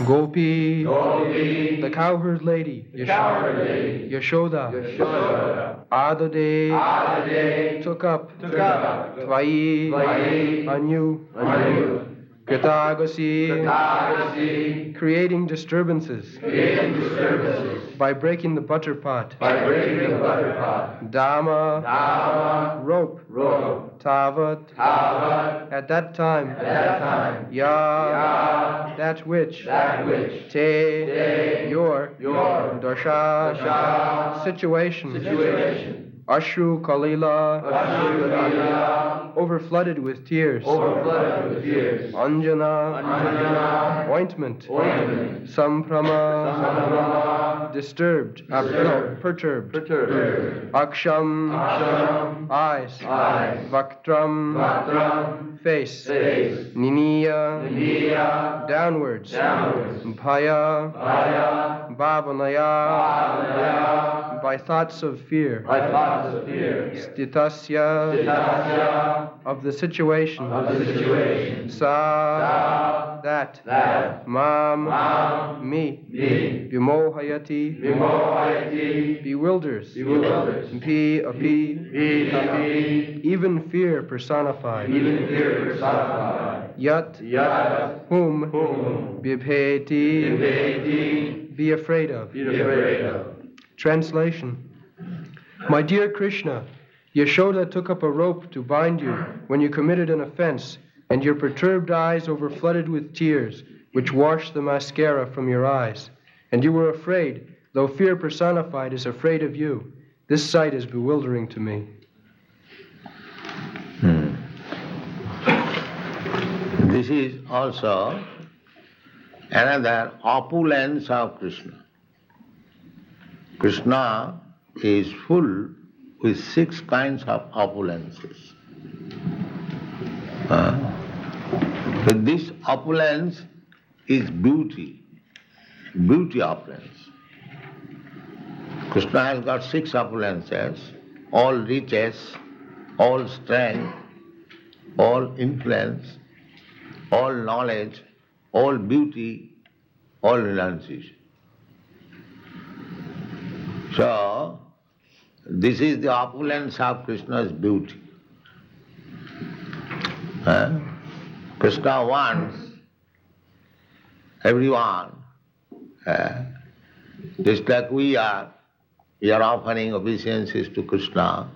Gopi, the cowherd lady, Yashoda, Adade, took up, Tvai, on you, Kritagasi, creating disturbances, by breaking the butter pot, Dama, rope, Tavat, at that time, Ya, that which, Te, your, Dasha, situation, Ashru Kalila, overflooded with tears, Anjana, ointment, Samprama, disturbed, perturbed, Aksham, eyes, Vaktram, face, Niniya, downwards, Bhaya, Bhavanaya, by thoughts of fear, Stitasya, of the situation, Sa, that, Mam, me, Vimohayati, bewilders, Pi, even fear personified, Yat, whom, Bibheti, be afraid of. Translation. My dear Krishna, Yashoda took up a rope to bind you when you committed an offense, and your perturbed eyes overflooded with tears, which washed the mascara from your eyes. And you were afraid, though fear personified is afraid of you. This sight is bewildering to me. This is also another opulence of Krishna. Krishna is full with 6 kinds of opulences. But this opulence is beauty opulence. Krishna has got 6 opulences, all riches, all strength, all influence, all knowledge, all beauty, all renunciation. So, this is the opulence of Krishna's beauty. Krishna wants everyone, just like we are offering obeisances to Krishna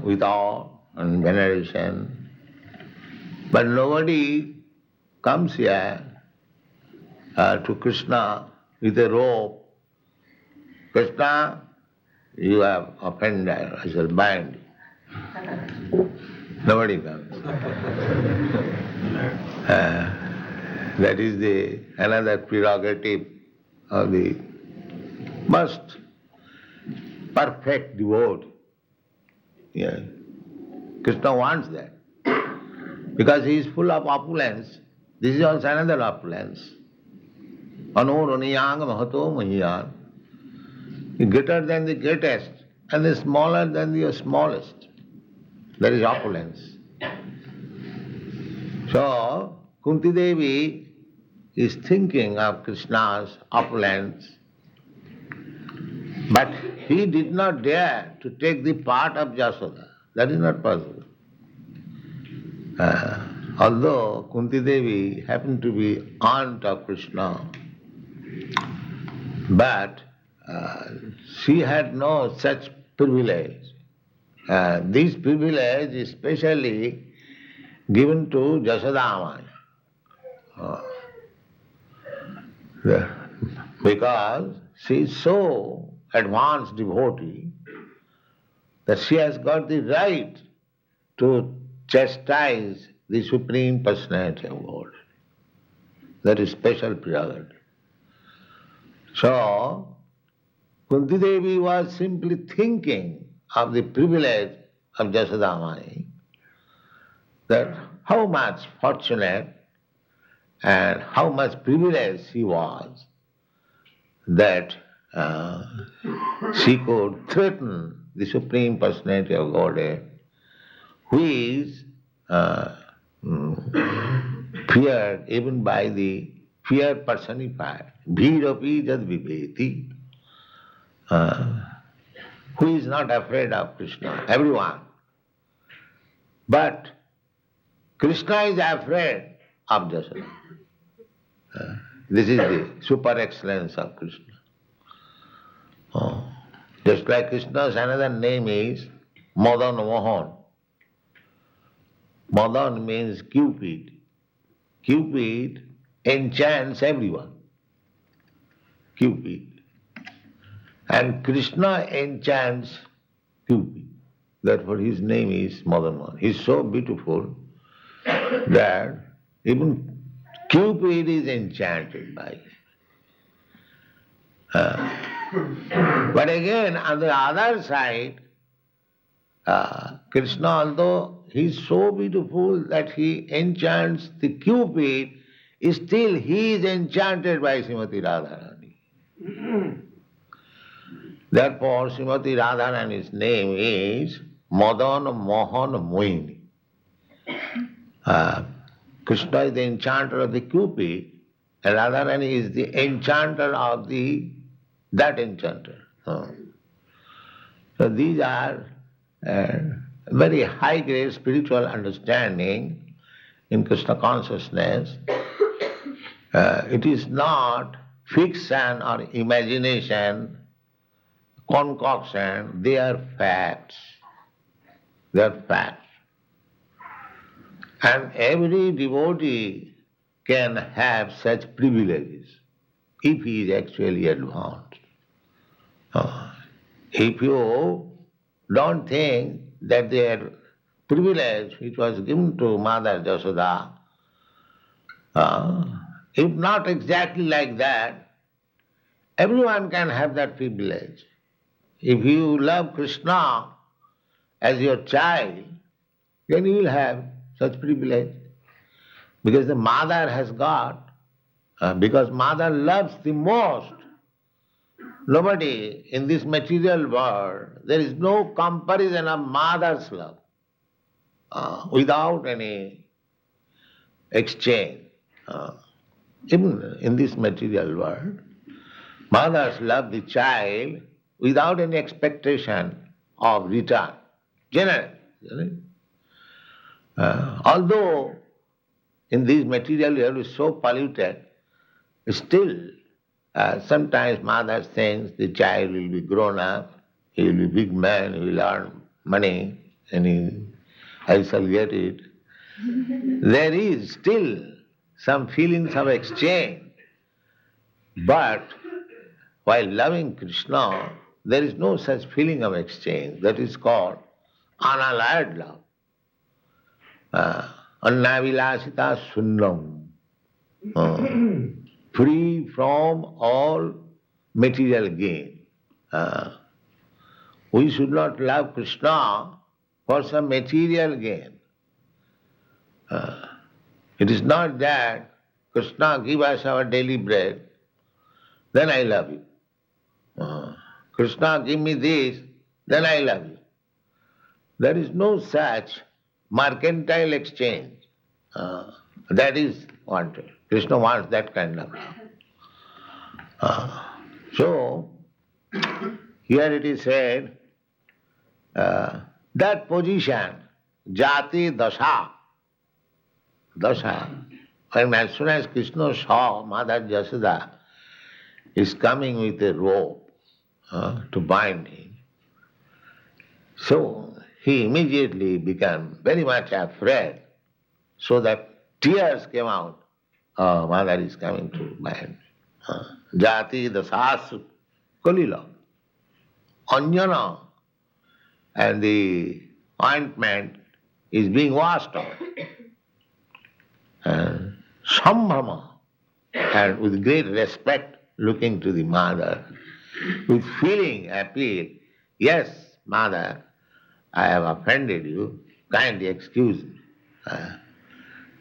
with awe and veneration. But nobody comes here to Krishna with a rope. Krishna, you have offended, I shall bind you. Nobody comes. That is another prerogative of the most perfect devotee. Yeah. Krishna wants that. Because he is full of opulence. This is also another opulence. Anoraniyang mahato mahiyan. Greater than the greatest and the smaller than the smallest. That is opulence. So, Kunti Devi is thinking of Krishna's opulence, but he did not dare to take the part of Jasoda. That is not possible. Although Kunti Devi happened to be aunt of Krishna, but she had no such privilege. This privilege is specially given to Jasodamaya. Because she is so advanced devotee that she has got the right to chastise the Supreme Personality of God. That is special prerogative. So, Kunti Devi was simply thinking of the privilege of Jasodamaya, that how much fortunate and how much privileged she was that she could threaten the Supreme Personality of Godhead, who is feared even by the fear personified. Bhirapi jad viveti. Who is not afraid of Krishna? Everyone. But Krishna is afraid of Jasoda. This is the super excellence of Krishna. Just like Krishna's another name is Madan Mohan. Madan means Cupid. Cupid enchants everyone. Cupid. And Krishna enchants Cupid. Therefore his name is Madan Mohan. He is so beautiful that even Cupid is enchanted by him. But again, on the other side, Krishna, although he is so beautiful that he enchants the Cupid, still he is enchanted by Srimati Radharani. Therefore, Srimati Radharani's name is Madan Mohan Mohini. Krishna is the enchanter of the Cupid, and Radharani is the enchanter of that enchanter. So these are very high-grade spiritual understanding in Krishna consciousness. It is not fiction or imagination, concoction, they are facts. They are facts. And every devotee can have such privileges if he is actually advanced. If you don't think that their privilege which was given to Mother Jasoda, if not exactly like that, everyone can have that privilege. If you love Krishna as your child, then you will have such privilege. Because the mother has got, because mother loves the most. Nobody in this material world, there is no comparison of mother's love without any exchange. Even in this material world, mothers love the child without any expectation of return. Generally. Although in this material world is so polluted, still sometimes mother thinks the child will be grown up, he will be big man, he will earn money, and I shall get it. There is still some feelings of exchange. But while loving Krishna, there is no such feeling of exchange. That is called analyzed love. Annavilasita sunnam. Free from all material gain. We should not love Krishna for some material gain. It is not that Krishna give us our daily bread, then I love you. Krishna give me this, then I love you. There is no such mercantile exchange. That is wanted. Krishna wants that kind of love. So, here it is said, that position, jati dasha, when as soon as Krishna saw Mother Jasoda is coming with a rope to bind him, so he immediately became very much afraid, so that tears came out. Mother is coming to bind me. Jati dasas kalila. Anjana, and the ointment is being washed off. Sambhama, and with great respect looking to the mother, with feeling appeal, yes, mother, I have offended you, kindly excuse me.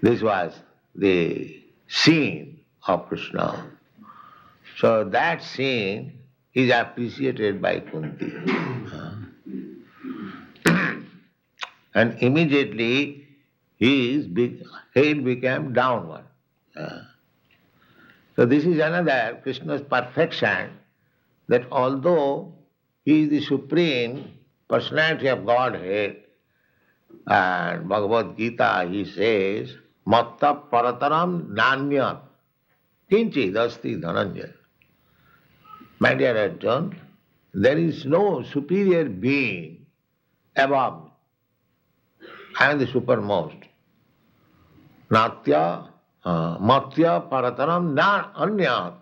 This was the scene of Krishna. So that scene is appreciated by Kunti. And immediately his head became downward. So this is another Krishna's perfection, that although he is the Supreme Personality of Godhead, and Bhagavad Gita he says, Matta Parataram Nanyat Kinchid Asti Dhananjaya. My dear Arjun, there is no superior being above me. I am the supermost. Natya, Matya Parataram Na Anyat.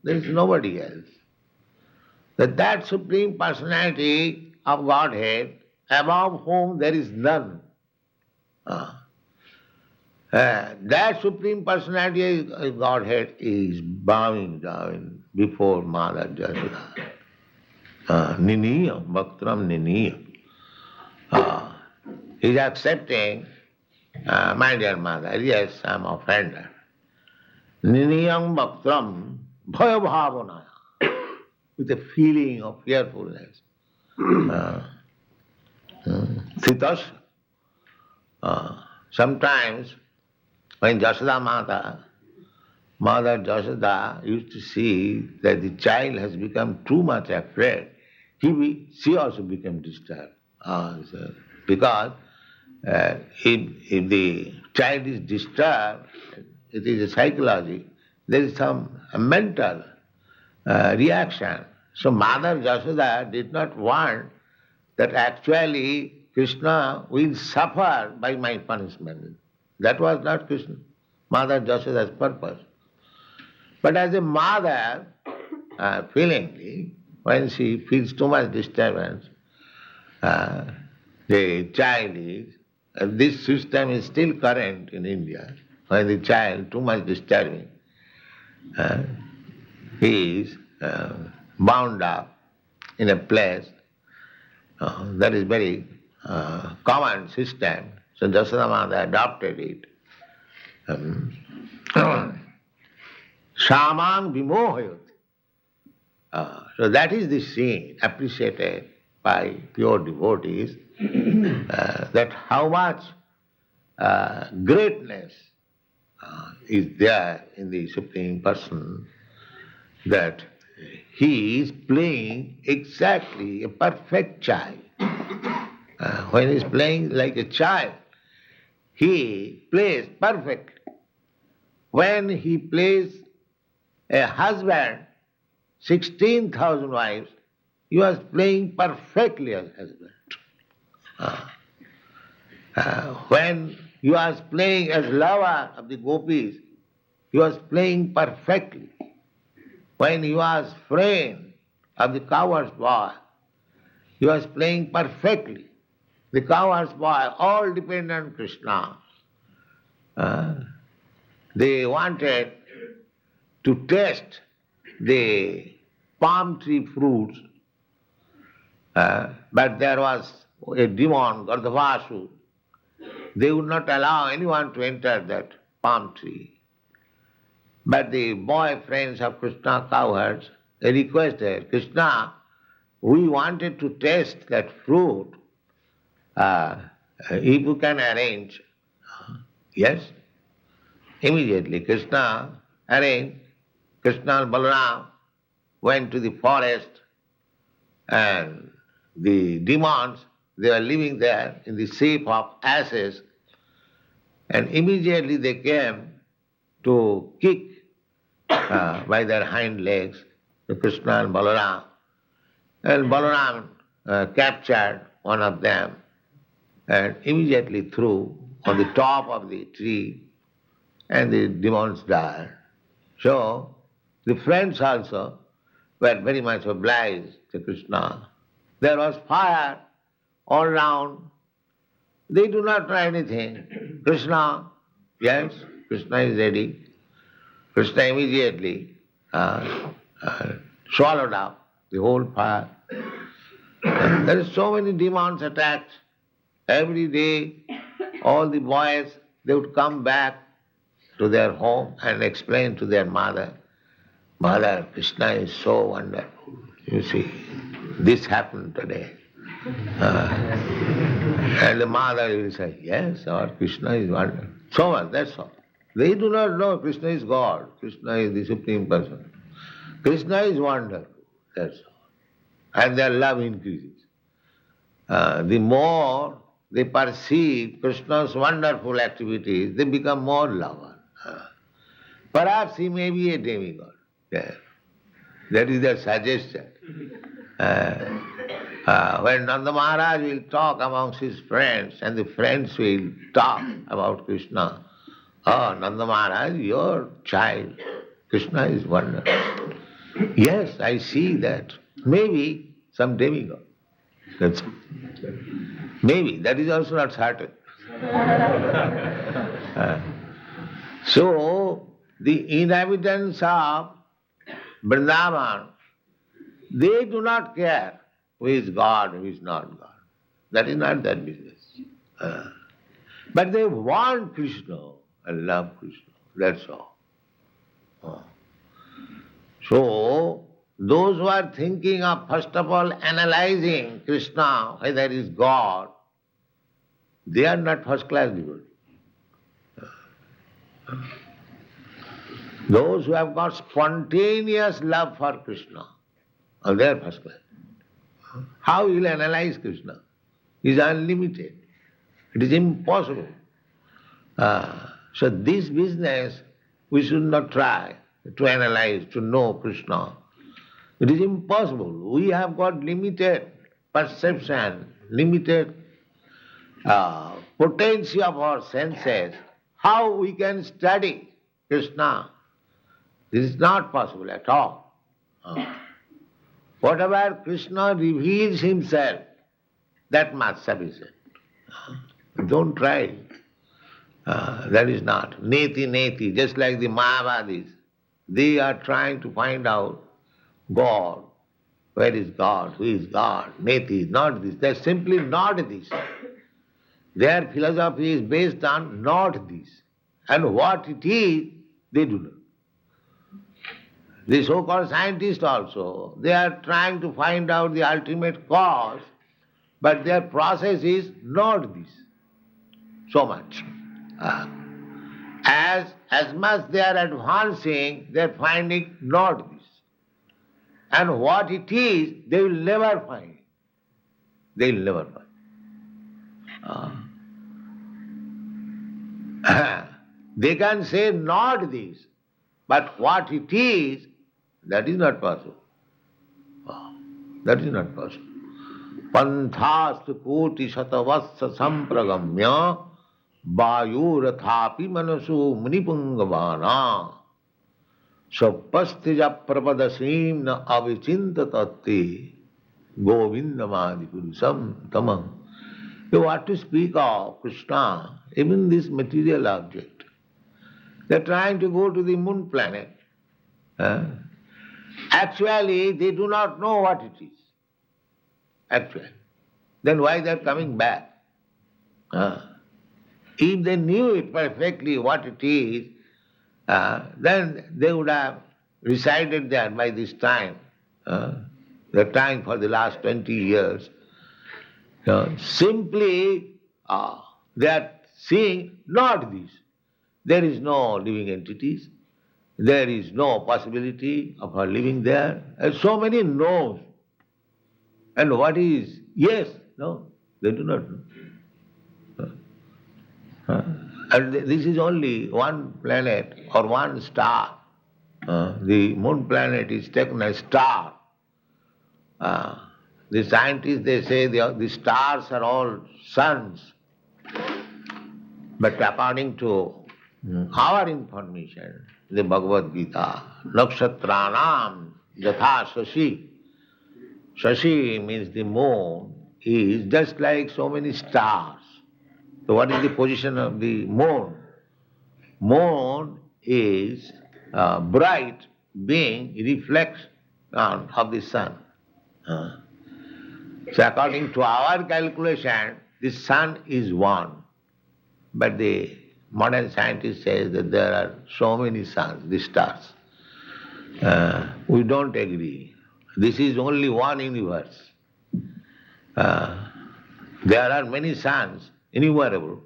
There is nobody else. That Supreme Personality of Godhead, above whom there is none. That Supreme Personality of Godhead is bowing down before Mother Jasoda. Niniyam, Bhaktram Niniyam. He is accepting, my dear mother, yes, I am offended. Niniyam Bhaktram Bhaya Bhavanaya, with a feeling of fearfulness. Thitas. Sometimes when Jasoda Mother Jasoda used to see that the child has become too much afraid, she also became disturbed. Because if the child is disturbed, it is a psychology, there is some mental reaction. So Mother Jasoda did not want that actually Krishna will suffer by my punishment. That was not Krishna, Mother Jasoda's purpose. But as a mother, feelingly, when she feels too much disturbance, the child is, this system is still current in India, when the child too much disturbing, he is bound up in a place. That is very common system. So Jasoda Mata adopted it. Samang vimohayat. So that is the scene appreciated by pure devotees, that how much greatness is there in the Supreme Person, that he is playing exactly a perfect child. When he is playing like a child, he plays perfectly. When he plays a husband, 16,000 wives, he was playing perfectly as husband. When he was playing as lover of the gopis, he was playing perfectly. When he was friend of the cowherd's boy, he was playing perfectly. The cowherd's boy all depend on Krishna. They wanted to taste the palm tree fruits, but there was a demon, Gardhavasu. They would not allow anyone to enter that palm tree. But the boy friends of Krishna cowherds, they requested, Krishna, we wanted to taste that fruit. If you can arrange. Yes. Immediately Krishna arranged. Krishna and Balaram went to the forest, and the demons, they were living there in the shape of asses, and immediately they came to kick by their hind legs to Krishna and Balaram. And Balaram captured one of them and immediately threw on the top of the tree, and the demons died. So the friends also were very much obliged to Krishna. There was fire all round. They do not know anything. Krishna, yes, Krishna is ready. Krishna immediately swallowed up the whole fire. There are so many demons attacked. Every day, all the boys, they would come back to their home and explain to their mother, Mother, Krishna is so wonderful. You see, this happened today. And the mother will say, yes, our Krishna is wonderful. So much, that's all. They do not know Krishna is God. Krishna is the Supreme Person. Krishna is wonderful, that's all. And their love increases. The more they perceive Krishna's wonderful activities, they become more lover. Perhaps he may be a demigod. Yeah. That is their suggestion. When Nanda Maharaj will talk amongst his friends and the friends will talk about Krishna, oh, Nanda Maharaj, your child, Krishna is wonderful. Yes, I see that. Maybe some demigod. That's all. Maybe, that is also not certain. So, the inhabitants of Vrindavan, they do not care who is God, who is not God. That is not their business. But they want Krishna and love Krishna. That's all. So, those who are thinking of, first of all, analyzing Krishna, whether he is God, they are not first-class devotees. Those who have got spontaneous love for Krishna, they are first class. How will analyze Krishna? He is unlimited. It is impossible. So this business we should not try to analyze, to know Krishna. It is impossible. We have got limited perception, limited potency of our senses. How we can study Krishna? This is not possible at all. Whatever Krishna reveals himself, that much sufficient. Don't try. That is not. Neti, neti, just like the Mayavadis. They are trying to find out God. Where is God? Who is God? Neti, not this. They are simply not this. Their philosophy is based on not this. And what it is, they do not. The so-called scientists also, they are trying to find out the ultimate cause, but their process is not this so much. As much they are advancing, they are finding not this. And what it is, they will never find. They will never find. They can say not this, but what it is, that is not possible. That is not possible. Panthastu koti satavassa sampragamya vayurathapi manasu munipungavana sapastija prapadasim na avichintatati govindamadi purusam tamam. You want to speak of Krishna, even this material object. They are trying to go to the moon planet. Actually, they do not know what it is. Actually. Then why they are coming back? If they knew it perfectly what it is, then they would have resided there by this time. The time for the last 20 years. Simply, they are seeing not this. There is no living entities. There is no possibility of her living there. And so many no's. And what is yes? No, they do not know. And this is only one planet or one star. The moon planet is taken as star. The scientists, they say the stars are all suns. But according to our information, the Bhagavad Gita, Nakshatranam Yatha Shashi. Shashi means the moon is just like so many stars. So what is the position of the moon? Moon is bright being reflects of the sun. So according to our calculation, the sun is one. But the modern scientist says that there are so many suns, the stars. We don't agree. This is only one universe. There are many suns, innumerable,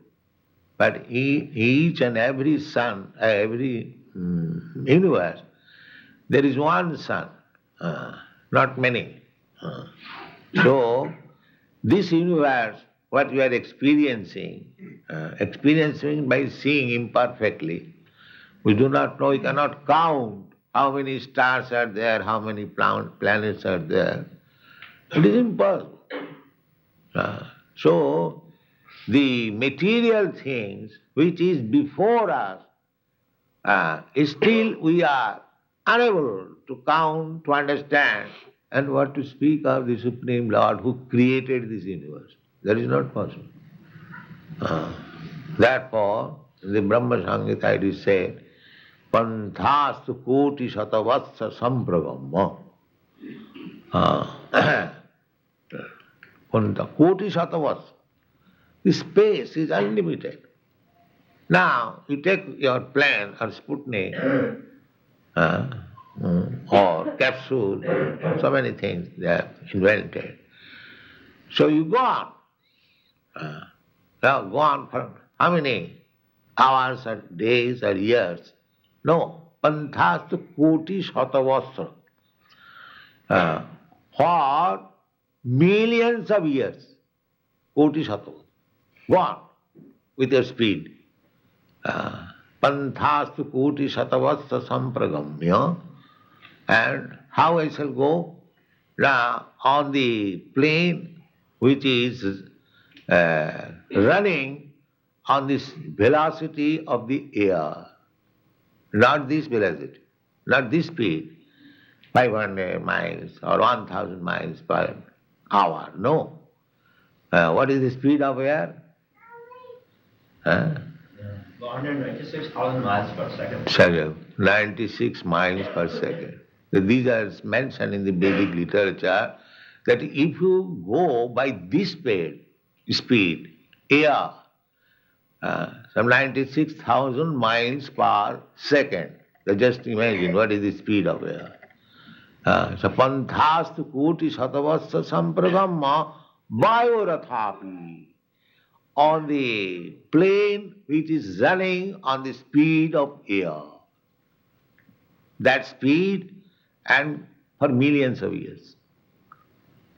But each and every sun, every universe, there is one sun, not many. So, this universe, what we are experiencing by seeing imperfectly, we do not know, we cannot count how many stars are there, how many planets are there. It is impossible. So, the material things which is before us, still we are unable to count, to understand, and what to speak of the Supreme Lord who created this universe. That is not possible. Therefore, in the Brahma Samhita it is said, Panthastu koti satavatsa sampragamma. Koti satavatsa. The space is unlimited. Now, you take your plane or Sputnik or capsule, so many things they have invented. So you go on. Now go on for how many hours or days or years? No. Panthastu koti satavasra. For millions of years. Koti satavasra. Go on with your speed. Panthastu koti satavasra sampragamya. And how I shall go? On the plane which is running on this velocity of the air. Not this velocity, not this speed, 500 miles or 1000 miles per hour. No. What is the speed of air? 196,000 miles per second. 96 miles per second. These are mentioned in the Vedic literature that if you go by this speed, air, some 96,000 miles per second, so just imagine what is the speed of air. So panthastu koti satavasya sampragamma vayorathapi. On the plane which is running on the speed of air. That speed and for millions of years.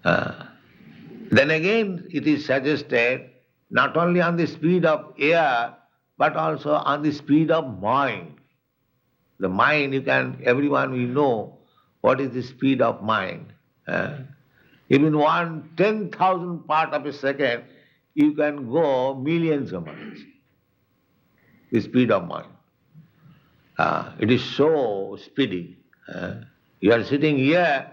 Then again it is suggested not only on the speed of air but also on the speed of mind. The mind, everyone will know what is the speed of mind. Even 10,000 part of a second, you can go millions of miles. The speed of mind. It is so speedy. You are sitting here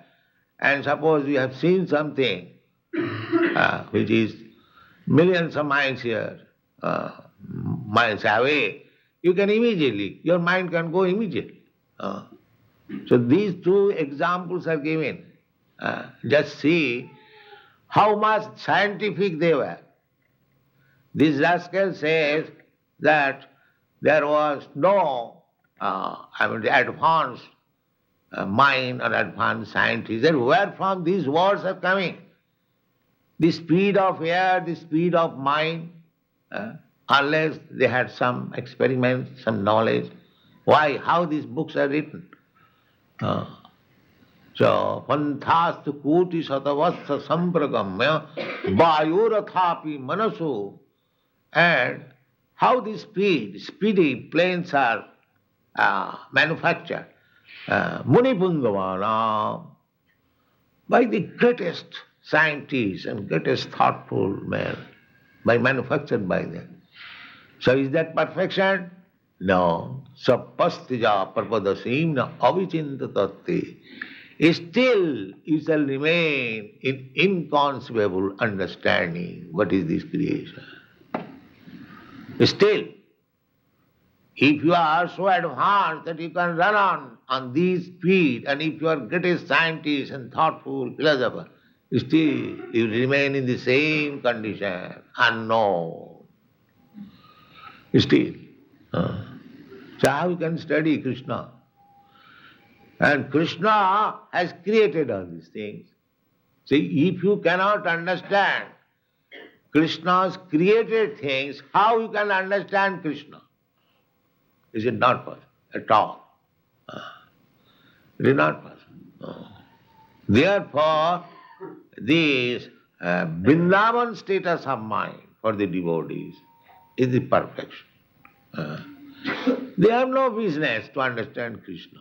and suppose you have seen something which is millions of miles here, miles away, you can immediately, your mind can go immediately. So these two examples are given. Just see how much scientific they were. This rascal says that there was no advanced mind or advanced scientists. Then where from these words are coming? The speed of air, the speed of mind, unless they had some experiments, some knowledge. Why? How these books are written? So, panthastu koti satavasya sampragamya vayorathapi manasu. And how the speedy planes are manufactured. Munipungavana, by the greatest scientists and greatest thoughtful men, manufactured by them. So is that perfection? No. Sapastija parpadasim na avichintatati. Still you shall remain in inconceivable understanding what is this creation. Still, if you are so advanced that you can run on this speed, and if you are greatest scientist and thoughtful philosopher, still you remain in the same condition, unknown. Still. So how you can study Krishna? And Krishna has created all these things. See, if you cannot understand Krishna's created things, how you can understand Krishna? Is it not possible at all? It is not possible. Therefore, this Vrindavan status of mind for the devotees is the perfection. They have no business to understand Krishna.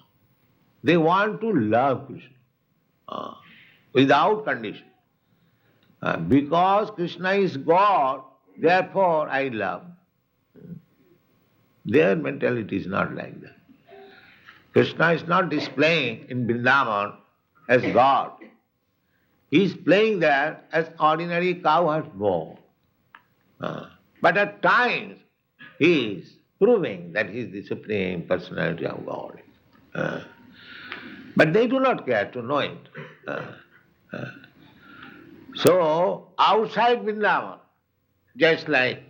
They want to love Krishna without condition. Because Krishna is God, therefore I love. Their mentality is not like that. Krishna is not displaying in Vrindavan as God. He is playing there as ordinary cowherd boy. But at times he is proving that he is the Supreme Personality of God. But they do not care to know it. So, outside Vrindavan, just like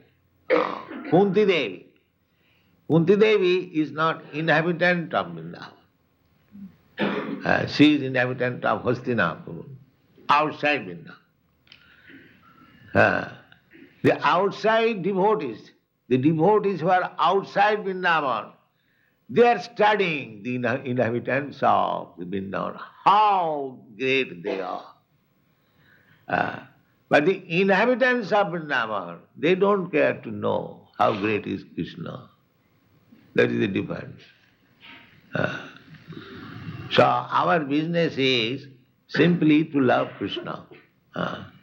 Kunti Devi. Kunti Devi is not inhabitant of Vrindavan. She is inhabitant of Hastinapur, outside Vrindavan. The outside devotees, the devotees who are outside Vrindavan, they are studying the inhabitants of the Vrindavan, how great they are. But the inhabitants of Vrindavan, they don't care to know how great is Krishna. That is the difference. So our business is simply to love Krishna.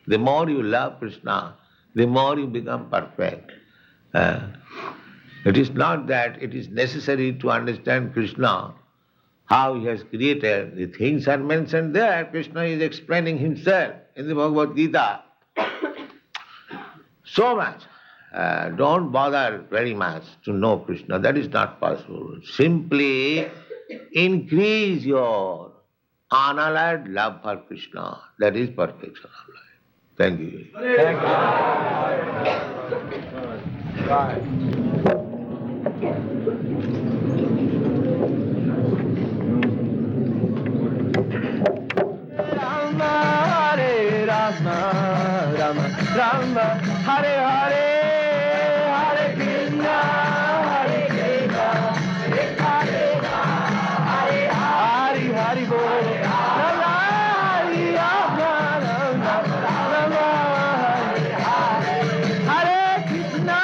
The more you love Krishna, the more you become perfect. It is not that it is necessary to understand Krishna, how he has created. The things are mentioned there. Krishna is explaining himself in the Bhagavad Gita. So much. Don't bother very much to know Krishna. That is not possible. Simply increase your unalloyed love for Krishna. That is perfection of life. Thank you. Thank you. Right. Rama, Hare Rama, Rama, Rama, Hare Hare, Hare Krishna, Hare Krishna, Hare Hare, Hare Hare Bol, Rama, Hare Rama, Rama, Rama, Hare Krishna,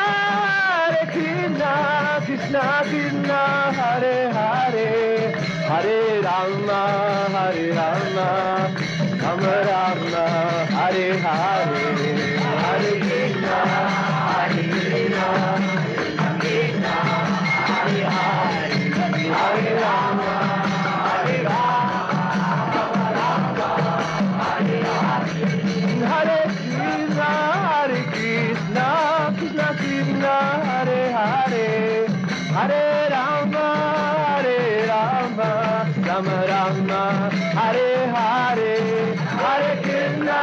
Krishna Krishna, Hare Hare, Hare Rama, Hare Rama, Rama Rama, Hare Hare, Hare Krishna, Krishna, Hare Hare, Hare Rama, Hare Rama, Hare Hare, Hare Krishna, Krishna Krishna, Hare Hare, Hare Rama, Rama Rama, Hare Hare, Hare Krishna, Krishna,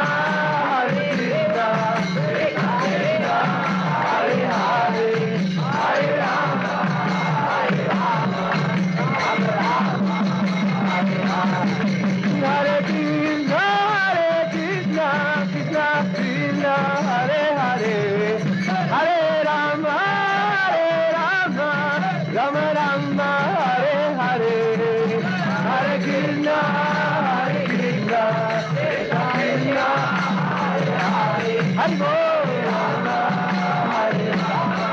Hare Hare, Hare Rama, Rama Rama, Hare Hare, Hare Krishna, Krishna Krishna, Hare Hare, Hare Rama, Rama Rama, Hare Hare, Hare Krishna, Krishna, Krishna, Hare Hare, Hare Bol, Rama, Hare Rama, Hare Hare,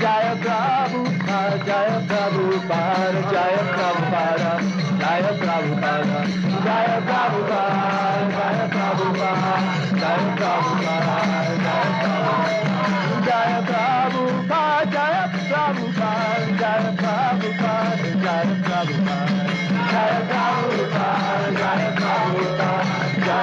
Jaya Prabhupada, Jaya Prabhupada, Jaya Prabhupada, Jaya Prabhupada, Jaya Prabhupada, Jaya Prabhupada, Jaya Prabhupada, Jaya Prabhupada, Jaya Prabhupada, Jaya Prabhupada, Jaya Prabhupada, Jaya Prabhupada, Jaya Prabhupada, Jaya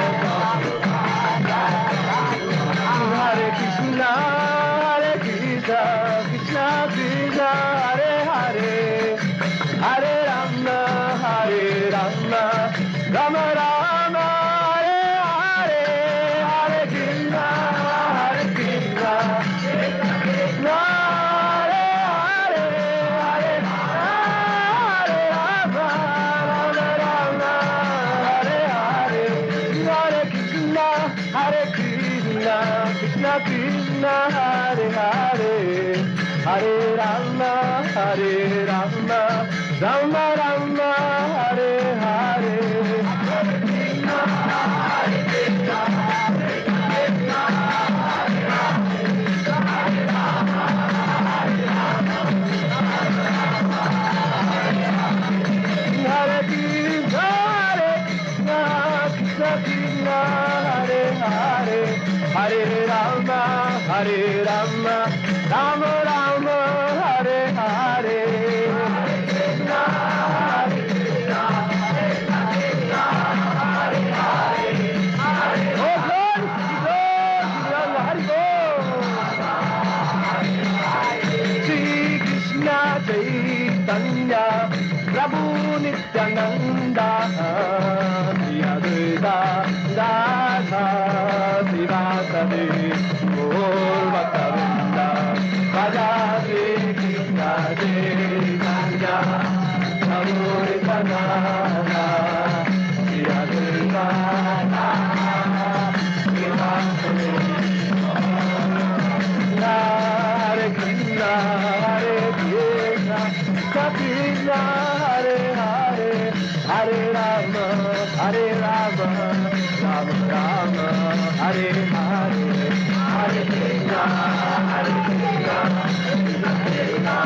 Hare Rama, Rama Rama, Hare Hare. Hare Krishna, Krishna Krishna, Hare Hare, Hare Rama, Hare Rama, Rama Rama, Hare Hare. Chaitanya Prabhu Nityananda Shri Advaita Radha Sivasade Gaur Bhaktavinda Raja Shri Krishna Chaitanya Prabhu Nityananda Shri Advaita Radha Sivasade Hare Krishna Hare Krishna Krishna Hare Hare Hare Rama Hare Rama Rama Rama Hare Hare Hare Krishna Krishna Krishna